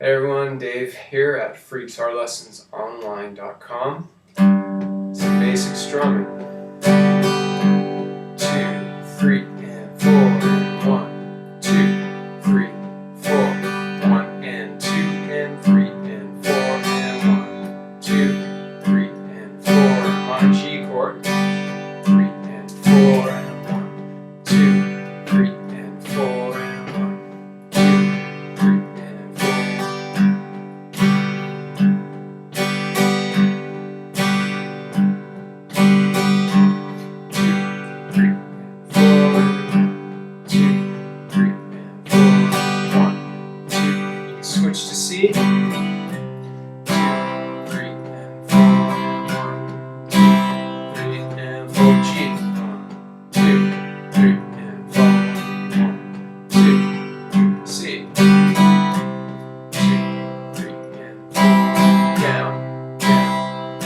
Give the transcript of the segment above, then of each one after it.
Hey everyone, Dave here at freeguitarlessonsonline.com. Some basic strumming. 2, 3, and 4, and 1, 2, 3, 4, 1, and 2, and 3, and 4, and 1, 2, 3, and 4, on a G chord. 3 and 4, and 1, 2, 3, and 4, and 1, 2, 3, and 4. Switch to C. 2, 3, and 4. 1, 2, 3, and 4. G. 1, 2, 3, and 4. 1, 2, C. 2, 3, and 4. Down, down,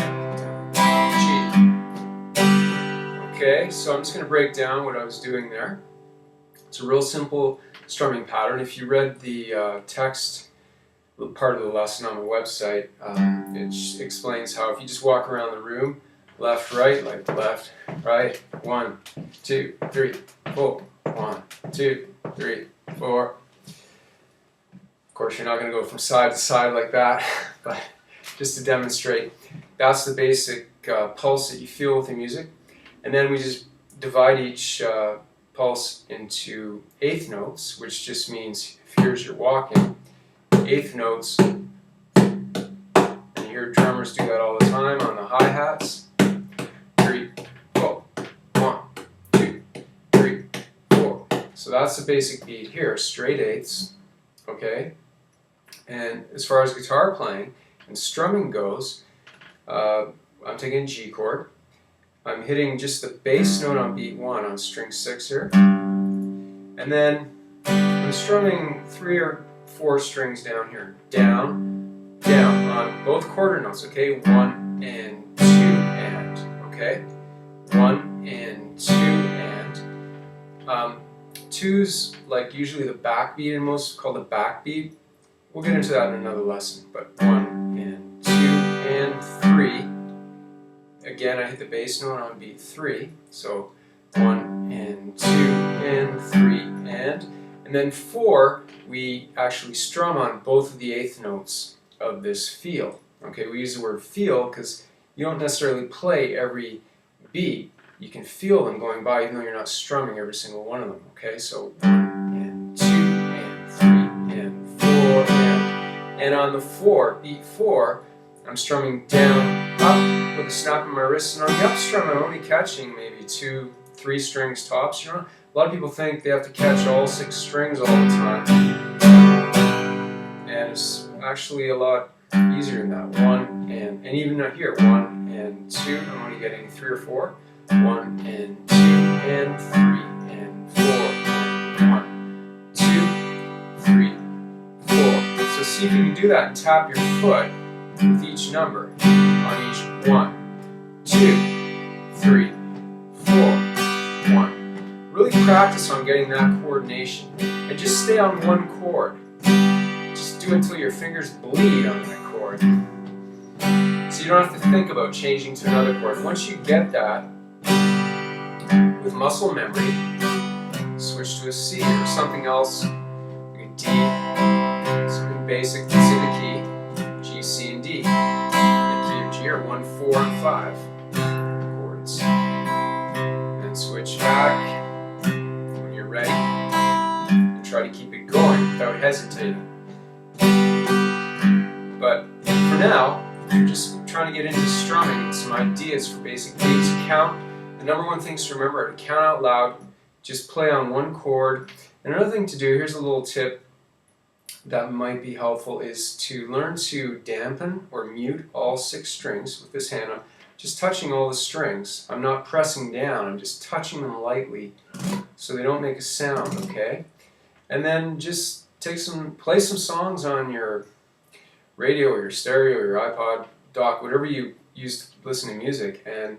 down, G. Okay, so I'm just going to break down what I was doing there. It's a real simple strumming pattern. If you read the text part of the lesson on the website, it explains how if you just walk around the room, left, right, like left, right, 1, 2, 3, 4, 1, 2, 3, 4. Of course, you're not going to go from side to side like that, but just to demonstrate, that's the basic pulse that you feel with the music. And then we just divide each pulse into eighth notes, which just means if here's your walking, eighth notes, and you hear drummers do that all the time on the hi-hats. 3, 4, 1, 2, 3, 4. So that's the basic beat here, straight eighths, okay? And as far as guitar playing and strumming goes, I'm taking a G chord. I'm hitting just the bass note on beat 1 on string 6 here. And then I'm strumming 3 or 4 strings down here. Down, down on both quarter notes, okay? 1 and 2 and, okay? 1 and 2 and. 2's like usually the backbeat in most, called the backbeat. We'll get into that in another lesson, but 1 and 2 and 3. Again, I hit the bass note on beat 3, so 1 and 2 and 3 and then 4, we actually strum on both of the eighth notes of this feel. Okay, we use the word feel because you don't necessarily play every beat. You can feel them going by even though you're not strumming every single one of them. Okay, so 1 and 2 and 3 and 4 and on the 4, beat 4, I'm strumming down, up with a snap of my wrist, and on the up strum I'm only catching maybe 2, 3 strings tops. You know, a lot of people think they have to catch all 6 strings all the time, and it's actually a lot easier than that. 1 and even not here, 1 and 2, I'm only getting 3 or 4. 1 and 2 and 3 and 4 and 1, 2, 3, 4. So see if you can do that and tap your foot with each number on each 1, 2, 3, 4, 1. Really practice on getting that coordination and just stay on one chord. Just do it until your fingers bleed on that chord. So you don't have to think about changing to another chord. Once you get that with muscle memory, switch to a C or something else, like a D, something basic that's in the key. G, C, and D. And key of G are 1, 4, and 5 chords. And switch back when you're ready. And try to keep it going without hesitating. But for now, if you're just trying to get into strumming and some ideas for basic beats, count. The number one thing to remember are to count out loud. Just play on one chord. And another thing to do, here's a little tip that might be helpful, is to learn to dampen or mute all 6 strings with this hand. I'm just touching all the strings. I'm not pressing down, I'm just touching them lightly so they don't make a sound, okay? And then just play some songs on your radio or your stereo or your iPod, dock, whatever you use to listen to music, and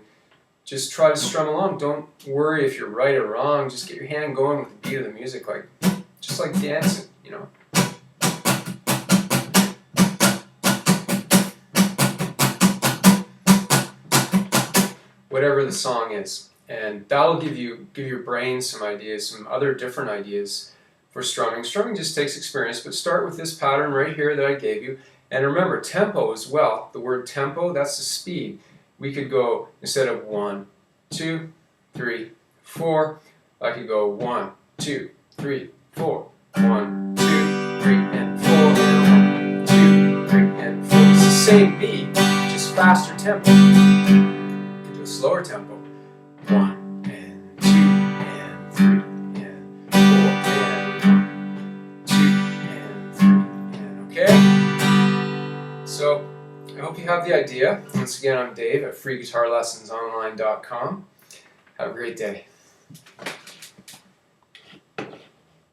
just try to strum along. Don't worry if you're right or wrong, just get your hand going with the beat of the music, just like dancing, you know? whatever the song is. And that'll give your brain some ideas, some other different ideas for strumming. Strumming just takes experience, but start with this pattern right here that I gave you. And remember, tempo as well. The word tempo, that's the speed. We could go, instead of 1, 2, 3, 4, I could go 1, 2, 3, 4, 1, 2, 3, and 4, and 1, 2, 3, and 4. It's the same beat, just faster tempo. Into a slower tempo. 1, and 2, and 3, and 4, and 1, 2, and 3, and okay? So, I hope you have the idea. Once again, I'm Dave at freeguitarlessonsonline.com. Have a great day.